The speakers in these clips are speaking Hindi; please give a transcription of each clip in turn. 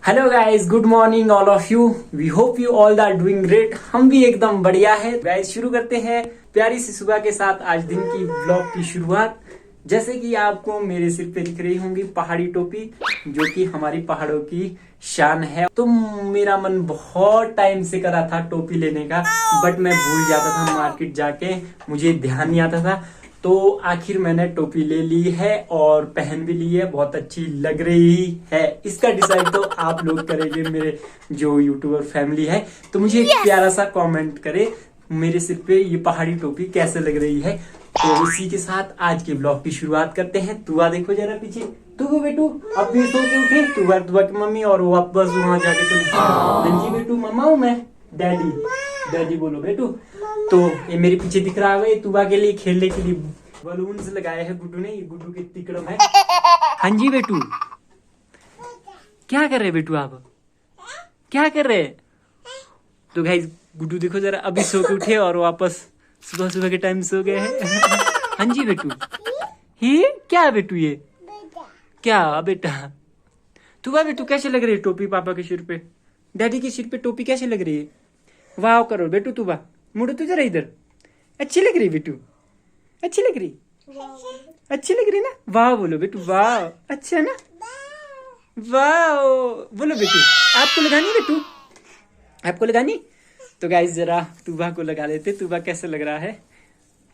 Hello guys, good morning all of you. We hope you all are doing great. हम भी एकदम बढ़िया है गाइस। शुरू करते हैं प्यारी सी सुबह के साथ आज दिन की व्लॉग की शुरुआत। जैसे कि आपको मेरे सिर पे दिख रही होंगी पहाड़ी टोपी, जो कि हमारी पहाड़ों की शान है। तो मेरा मन बहुत टाइम से करा था टोपी लेने का, बट मैं भूल जाता था मार्केट जाके, मुझे ध्यान नहीं आता था। तो आखिर मैंने टोपी ले ली है और पहन भी ली है, बहुत अच्छी लग रही है। इसका डिसाइड तो आप लोग करेंगे, मेरे जो यूट्यूबर फैमिली है। तो मुझे एक प्यारा सा कमेंट करे मेरे सिर पे ये पहाड़ी टोपी कैसे लग रही है। तो इसी के साथ आज के ब्लॉग की शुरुआत करते हैं। तुआ देखो जरा पीछे, तू बेटू अब भी सो के उठे। तुआ की मम्मी और वापस वहां जाके तुम बेटू मम्मा हूँ मैं, डैडी डैडी बोलो बेटू। तो ये मेरे पीछे दिख रहा है तुबा के लिए खेलने के लिए बलून्स लगाए हैं गुड्डू ने। ये गुड्डू की तिकड़म है। हाँ जी बेटू, क्या कर रहे बेटू आप, क्या कर रहे? तो गाइस गुड्डू देखो जरा, अभी सो के उठे और वापस सुबह सुबह के टाइम सो गए हैं। हाँ जी बेटू, ये क्या है बेटू, ये क्या बेटा? तुबा बेटू कैसे लग रही है टोपी पापा के सिर पे, डैडी के सिर पे टोपी कैसे लग रही है? वाह करो बेटू। तुबा मुड़ो तो जरा इधर, अच्छी लग रही बेटू, अच्छी लग रही, अच्छी लग रही ना? वाह बोलो बेटू, वाह अच्छा ना, वाह बोलो बेटू। आपको लगानी बेटू, आपको लगानी? तो गाइस जरा तुबा को लगा लेते। तुबा कैसे लग रहा है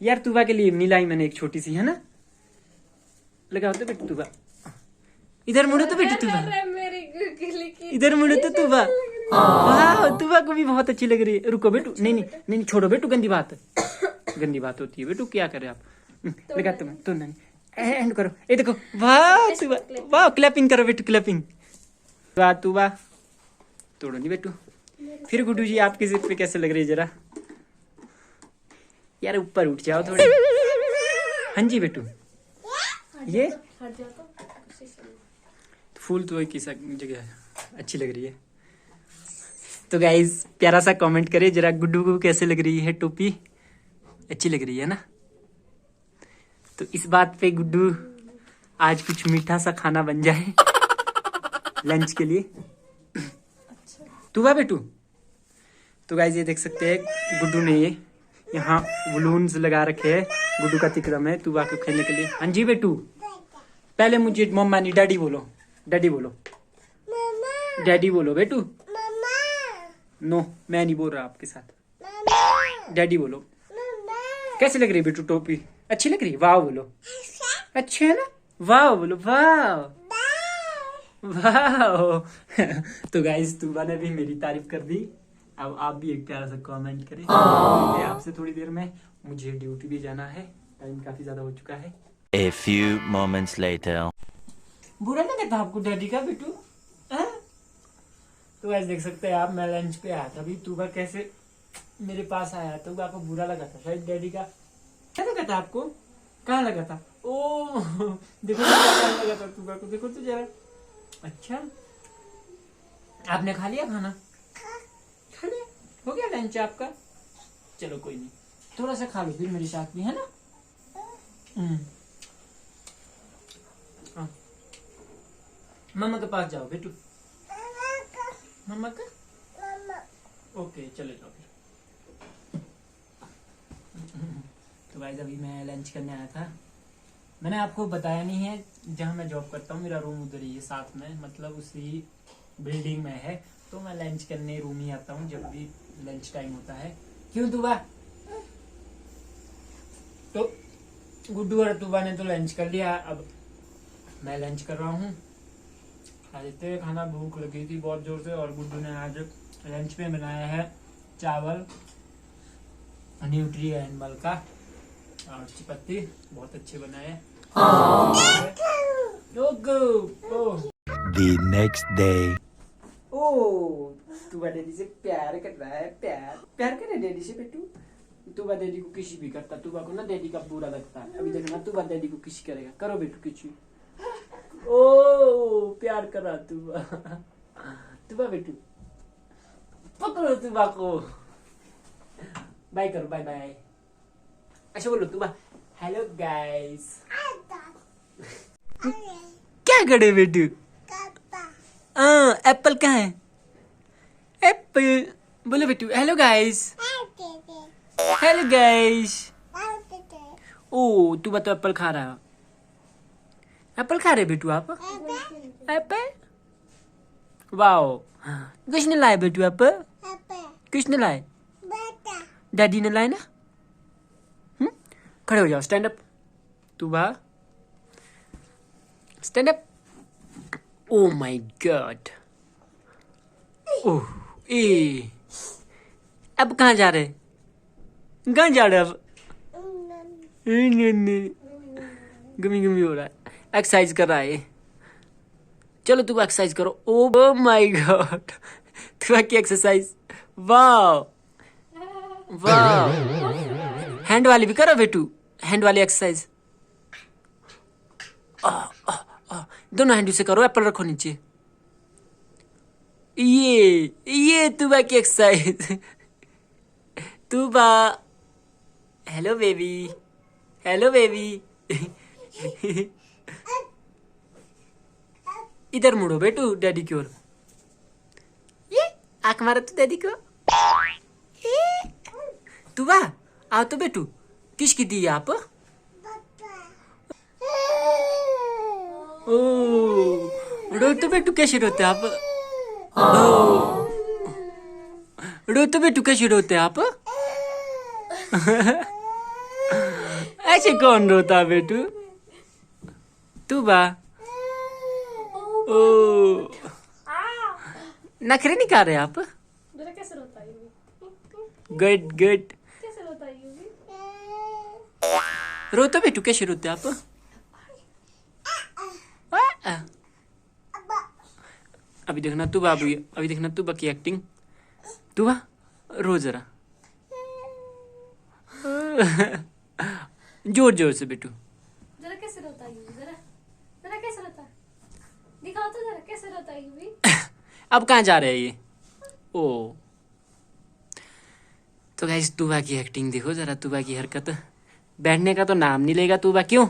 यार? तुबा के लिए मिलाई मैंने एक छोटी सी, है ना? लगाओ तो बेटू तुबा, इधर मुड़ो तो बेटू तुबा, इधर मुड़ो तो तुबा। वाह तुबा को भी बहुत अच्छी लग रही है। रुको बेटू, नहीं नहीं नहीं छोड़ो बेटू, गंदी बात गंदी बात होती है बेटू, क्या करे आप। लगा तुम तो नहीं एंड करो। ये देखो, वाह तुबा, वाह क्लैपिंग करो बेटू, क्लैपिंग। वाह तुबा, तोड़ो नहीं बेटू। फिर गुड्डू जी आपके सिर पे कैसे लग रही है जरा? यार ऊपर उठ जाओ थोड़े। हाँ जी बेटू, ये फूल तो एक ही जगह अच्छी लग रही है। तो गाइज प्यारा सा कमेंट करे जरा, गुड्डू को कैसे लग रही है टोपी, अच्छी लग रही है ना? तो इस बात पे गुड्डू आज कुछ मीठा सा खाना बन जाए लंच के लिए। तुबा बेटू, तो गाइज ये देख सकते हैं गुड्डू ने ये यहाँ बलून्स लगा रखे हैं। गुड्डू का तिकड़म है तुबा को खेलने के लिए। हाँ जी बेटू, पहले मुझे मम्मा नहीं डैडी बोलो, डैडी बोलो, डैडी बोलो बेटू। नो मैं नहीं बोल रहा आपके साथ, डैडी बोलो। कैसे लग रही है बेटू टोपी, अच्छी लग रही है? वाह बोलो, अच्छी है ना? वाह बोलो, वाह वाह। तो गाइस तुबा ने भी मेरी तारीफ कर दी। अब आप भी एक प्यारा सा कमेंट करें। आपसे थोड़ी देर में, मुझे ड्यूटी भी जाना है, टाइम काफी ज्यादा हो चुका है। A few moments later. बुरा लगा था आपको डैडी का बेटू? तो ऐसे देख सकते हैं आप, मैं लंच पे आया था अभी, तुबा कैसे मेरे पास आया, तो आपको बुरा लगा था शायद डैडी का। क्या लगा था आपको, कहाँ लगा था? ओ देखो क्या लगा था तुबा को, देखो तो जरा। अच्छा आपने खा लिया खाना? खा लिया, हो गया लंच आपका? चलो कोई नहीं, थोड़ा सा खा लो फिर मेरे साथ भी, है ना? मम्मा के पास जाओ बेटू, मम्मा का, ओके चले जाओ फिर। तो गाइस अभी मैं लंच करने आया था। मैंने आपको बताया नहीं है, जहाँ मैं जॉब करता हूँ मेरा रूम उधर ही है साथ में, मतलब उसी बिल्डिंग में है। तो मैं लंच करने रूम ही आता हूँ जब भी लंच टाइम होता है। क्यों तुबा? तो गुड्डू और तुबा ने तो लंच कर लिया, अब मैं लंच कर रहा हूँ। खा लेते हैं खाना, भूख लगी थी बहुत जोर से। और गुड्डू ने आज लंच में बनाया है चावल न्यूट्री एनिमल का और चपाती, बहुत अच्छे बनाए। The next day. ओ तुबा डैडी से प्यार कर रहा है, प्यार प्यार करे डैडी से बेटू। तुबा डैडी को किसी भी करता, तुबा को ना डैडी का बुरा लगता है। अभी देखना तुबा डैडी को किसी करेगा, करो बेटू किसी। ओ प्यार करा तुबा, तुबा बेटू पकड़ो तुबा को, बाय करो, बाय बाय। अच्छा बोलो तुबा, हेलो गाइस। क्या करे बेटू? एप्पल कहाँ है? एप्पल बोलो बेटू। Hello guys, hello guys. ओ तू बता, एप्पल खा रहा है? एप्पल खा रहे बेटू आप? Apple, wow. किसने लाए बेटू एप्पल? किसने लाए? डैडी ने लाए ना? खड़े हो जाओ, स्टैंड अप। तू बा, stand up. Oh my God. Oh ए, अब कहाँ जा रहे? कहाँ जा रहे अब? गमी गमी हो रहा है, एक्सरसाइज कर रहा है। चलो तू एक्सरसाइज करो। ओ माय गॉड, तू की एक्सरसाइज, वाह वाह। हैंड वाली भी करो बेटू, हैंड वाली एक्सरसाइज। दोनों हैंड से करो, एप्पल रखो नीचे। ये तुबा की exercise. तुबा, hello baby, hello baby. इधर मुड़ो बेटू, डैडी की ओर। ये आंख मारो तो डैडी को। तुबा आओ तो बेटू, किसकी दी आप? ओ रोते बेटू, कैसे रोते आप? रोते बेटू, कैसे रोते आप? ऐसे कौन रोता बेटू? तुबा, ओ नखरे नहीं खा रहे आप? कैसे रोता है? Good good. कैसे रोता है? रोते बेटू, कैसे रोते आप? अभी देखना तू बाबू, अभी देखना तू की एक्टिंग। तू रो जरा, जोर जोर से बेटू। जरा कैसे रोता है? जरा जरा कैसे रोता है? दिखाओ तो जरा कैसे रोता है यूवी। अब कहाँ जा रहे हैं ये? ओ तो गाइस, तुबा की एक्टिंग देखो जरा, तुबा की हरकत। बैठने का तो नाम नहीं लेगा तुबा, क्यों?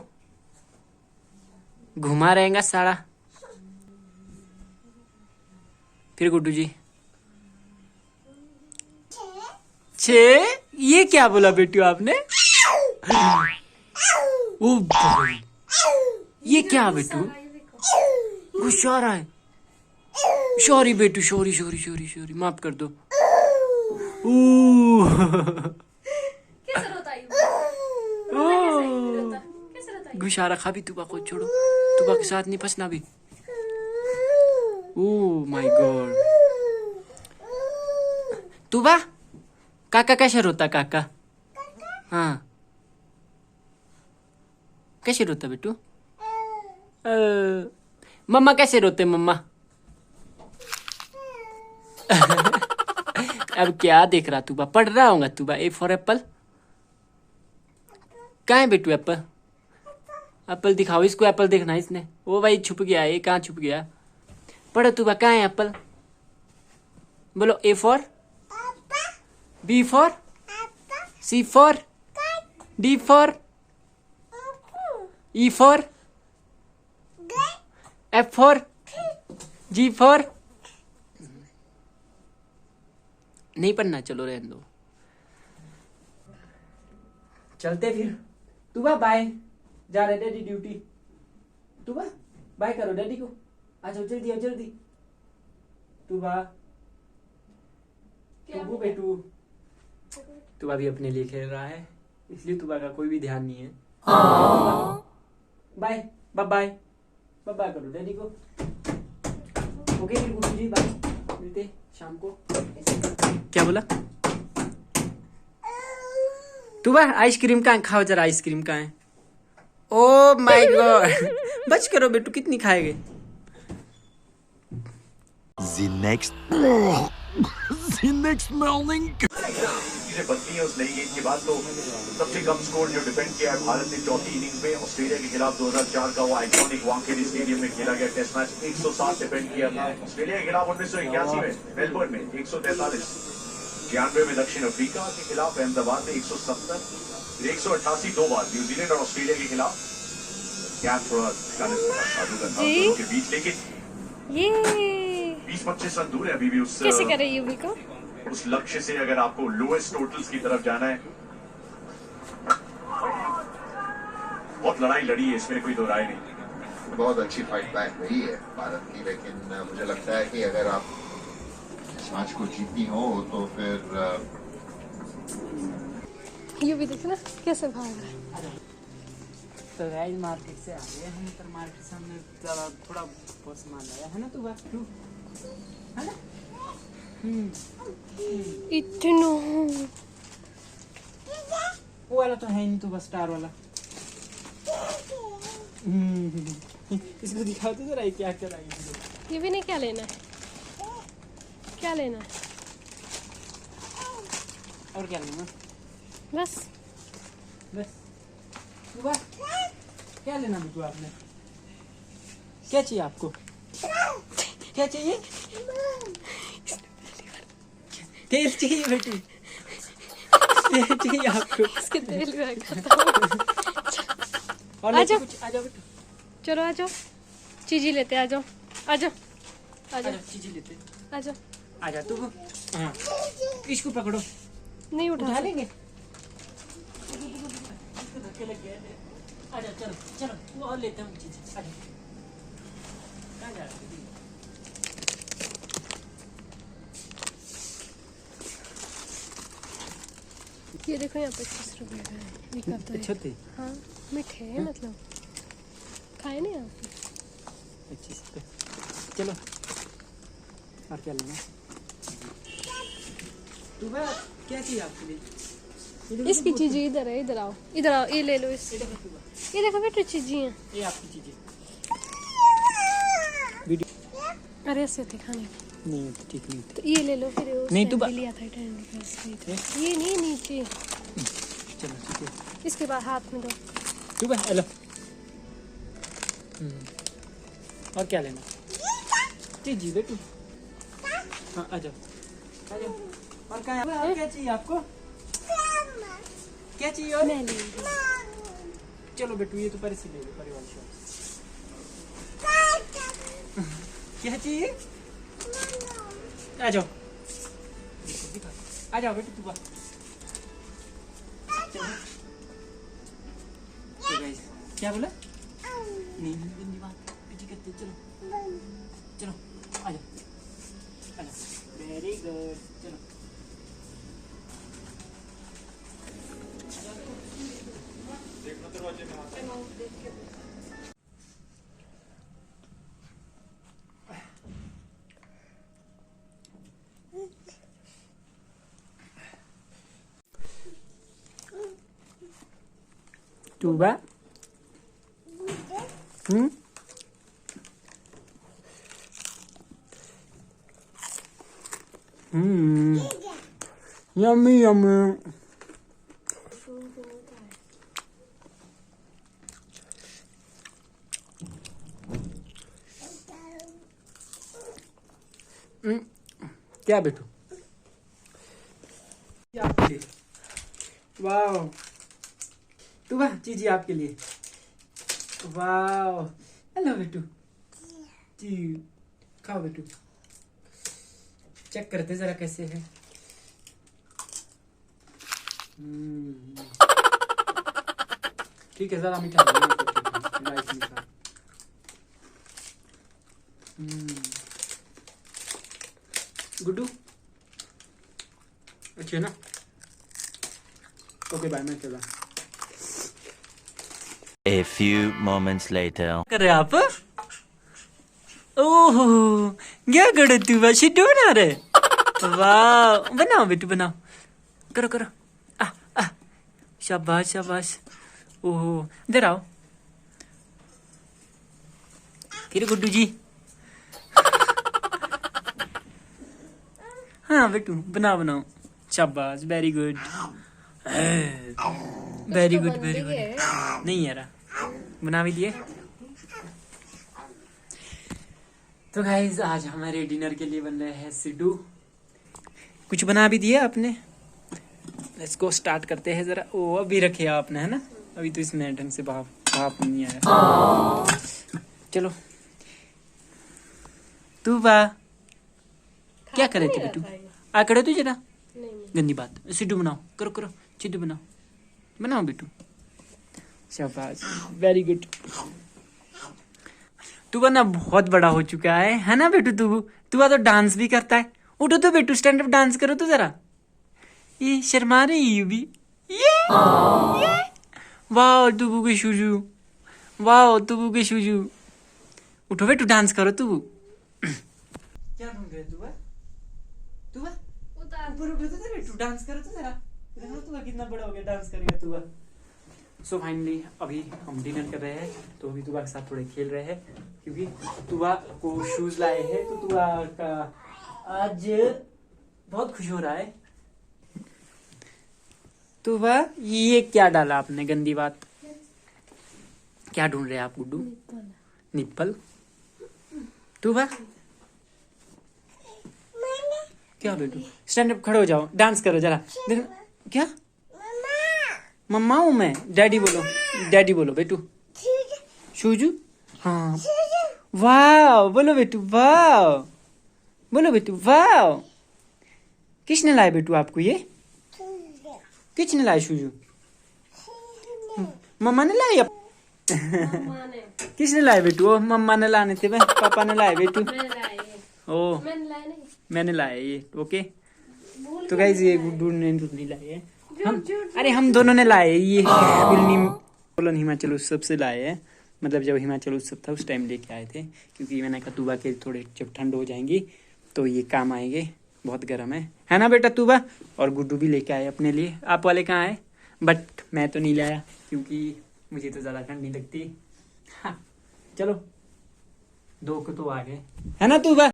घुमा रहेगा सारा। फिर गुड्डू जी, छे, ये क्या बोला बेटू आपने? ओ भाई, ये क्या बेटू? गुस्सा आ रहा है। सॉरी बेटू, सॉरी सॉरी सॉरी सॉरी, माफ कर दो। कैसे रोता है? कैसे रोता है? गुस्सा रखा भी, तुबा को छोड़ो, तुबा के साथ नहीं फंसना भी। Oh my God. तुबा, काका कैसे रोता? काका, हाँ कैसे रोता बेटू? मम्मा कैसे रोते मम्मा? अब क्या देख रहा तुबा? पढ़ रहा होगा तुबा। A for Apple. कहाँ है बेटू एप्पल? एप्पल दिखाओ इसको, एप्पल देखना इसने। ओ भाई छुप गया, ये कहाँ छुप गया? पढ़ो तुबा, कहाँ है एप्पल? बोलो। A for, B for, C for, D for, E for, F for, G for. नहीं पढ़ना, चलो रहने दो। चलते फिर। तुबा बाय, जा रहे डैडी ड्यूटी। तुबा बाय करो डैडी को। आ जाओ जल्दी, आओ जल्दी। तुबा, तुबू बेटू। तुबा भी अपने लिए खेल रहा है, इसलिए तुबा का कोई भी ध्यान नहीं है। Bye bye bye bye bye करो डैडी को। ओके फिर गुड्डू जी, बाय, मिलते शाम को। क्या बोला? तुबा आइसक्रीम कहाँ? खाओ जरा, आइसक्रीम कहाँ है? ओ माय गॉड, बच करो बेटू, कितनी खाएगे? The next morning. चीजें बदली है उस नई गेंद के बाद। तो सबसे कम स्कोर जो डिफेंड किया है भारत ने चौथी इनिंग्स में ऑस्ट्रेलिया के खिलाफ 2004 का वो आइकॉनिक वानखेड़े स्टेडियम में खेला गया टेस्ट मैच 107 डिफेंड किया था ऑस्ट्रेलिया के खिलाफ 1981 में मेलबर्न में 143, 96 में दक्षिण अफ्रीका के खिलाफ अहमदाबाद में 170, 188 दो बार न्यूजीलैंड और ऑस्ट्रेलिया के खिलाफ। क्या थोड़ा साधु का था दोनों के बीच, लेकिन ये 20-25 रन दूर है अभी भी कैसे करे यूवी को? उस लक्ष्य से। अगर आपको लोएस्ट टोटल्स की तरफ जाना है, बहुत लड़ाई लड़ी है, इसमें कोई दो राय नहीं। बहुत अच्छी फाइट बैक रही है भारत की, लेकिन मुझे लगता है कि अगर आप इस मैच को जीतनी हो तो फिर यूवी देखो ना कैसे भाग रहा है। तो गाइस मार्केट से आ गए हम, पर मार्केट से हमने थोड़ा बहुत सामान लाया है ना। तू बात तू है ना। इतना वो वाला तो है नहीं, तो बस स्टार वाला। इसको दिखाओ तो जरा, क्या क्या लाएंगे। ये भी नहीं, क्या लेना है? क्या लेना है? और क्या लेना? बस बस तू बात क्या लेना बिट्टू आपने? क्या चाहिए आपको? क्या चाहिए? तेल चाहिए बेटी? तेल चाहिए आपको? इसके तेल में खाता और आजा। कुछ आ जाओ बेटू, चलो आ जाओ, चीजी लेते आ जाओ, आ जाओ, आ जाओ, चीजें लेते आ जाओ। आ जा तू। हाँ इसको पकड़ो, नहीं उठा उठा लेंगे। धक्के लग गए। आ जा चलो चलो, वो और लेते हैं चीजें। आ जा, कहाँ जा रहे हो? ये देखो यहाँ पे 25 रुपए का है, लिखा तो है। अच्छे थे, हाँ मीठे हैं, मतलब खाए नहीं आप? 25 रुपए। चलो और क्या लेना? तू बात क्या चाहिए आपके लिए? ये देखो इसकी तू, चीजें इधर है, इधर आओ, इधर आओ, ये ले लो। इस ये देखो तू बात, ये देखो बेटा चीजें हैं। ये आपकी चीजें। वीडियो अरे ऐसे थे खाने की। नहीं ठीक नहीं। तो ये ले लो फिर। नहीं, तू लिया था 10 रुपए। ये नहीं, नीचे चलो ठीक है। इसके बाद हाथ में दो। तू बात हेलो। और क्या लेना? जी बेटू। हाँ आ जाओ आ जाओ। और क्या और क्या चाहिए आपको? क्या चाहिए और? मैं लूंगी। चलो बेटू, ये तो परे से ले लो, परिवार शॉप। क्या चाहिए? आ जाओ आ जाओ बेटू, तू बात। तो गाइस क्या बोला? नहीं गंदी बात पीछे करते। चलो चलो आ जाओ आ जाओ। वेरी गुड, चलो तू बा। Yummy yummy. क्या बेटू? आपके लिए। वाह तू वाह चीजी आपके लिए। वाह हेलो बेटू जी, खाओ बेटू। चेक करते जरा कैसे है। ठीक है जरा मीठा लाइट मीठा। गुड्डू अच्छे ना? ओके बाय, मैं चला। A few moments later. कर रहे आप? ओहो क्या कर तू? बस बना रहे? वाह बनाओ बेटू बनाओ, करो करो। आ शाबाश शाबाश। ओहो इधर आओ फिर गुड्डू जी। हाँ बेटू बनाओ बनाओ, शाबाश very good very good very good. नहीं यार बना भी दिए। तो गाइज आज हमारे डिनर के लिए बन रहे हैं सिड्डू। कुछ बना भी दिया आपने? लेट्स गो स्टार्ट करते हैं जरा। ओ अभी रखे आपने है ना? अभी तो इसमें ढंग से भाप नहीं आया। चलो तू बा क्या करे थे बेटू आ करे तू जरा नहीं नहीं गंदी बात सिद्धू बनाओ करो करो सिद्धू बनाओ बनाओ बेटू शाबाश वेरी गुड तू ना बहुत बड़ा हो चुका है ना बेटू तू तो डांस भी करता है उठो तो बेटू स्टैंड अप डांस करो तो जरा ये शर्मा रही है भी ये वाह तुबू के शूजू वाह तुबू के शूजू उठो बेटू डांस करो तू क्या ढूंढ रहे तू उतार ऊपर उठो तो बेटू डांस करो तो जरा देखो तू कितना बड़ा हो गया डांस करेगा तू सो फाइनली अभी हम डिनर कर रहे हैं तो अभी तुबा के साथ थोड़े खेल रहे हैं क्योंकि तुबा को शूज लाए हैं तो तुबा का आज बहुत खुश हो रहा है तुबा ये क्या डाला आपने गंदी बात क्या ढूंढ रहे हैं आप गुड्डू निप्पल तुबा क्या बेटू स्टैंड अप खड़े हो जाओ डांस करो जरा क्या मम्मा हूँ मैं डैडी बोलो बेटू शूजू हाँ वाह बोलो बेटू वाह बोलो बेटू वाह किसने लाया बेटू आपको ये किसने लाया शूजू मम्मा ने लाया मम्मा ने किसने लाया बेटू ओ मम्मा ने लाने थे मैं पापा ने लाए बेटू मैंने लाए ये ओ मैंने लाए नहीं मैंने लाया ये ओके भूल तो गई गाइस ये गुड्डू ने नहीं लाए हैं हम अरे हम दोनों ने लाए ये सोलन हिमाचल उत्सव से लाए हैं मतलब जब हिमाचल उत्सव था उस टाइम लेके आए थे क्योंकि मैंने कहा तुबा के थोड़े जब ठंड हो जाएंगी तो ये काम आएंगे बहुत गर्म है ना बेटा तुबा और गुड्डू भी लेके आए अपने लिए आप वाले कहाँ आए बट मैं तो नहीं लाया क्योंकि मुझे तो ज़्यादा ठंड नहीं लगती हाँ चलो 2 को तो आ गए है ना तुबा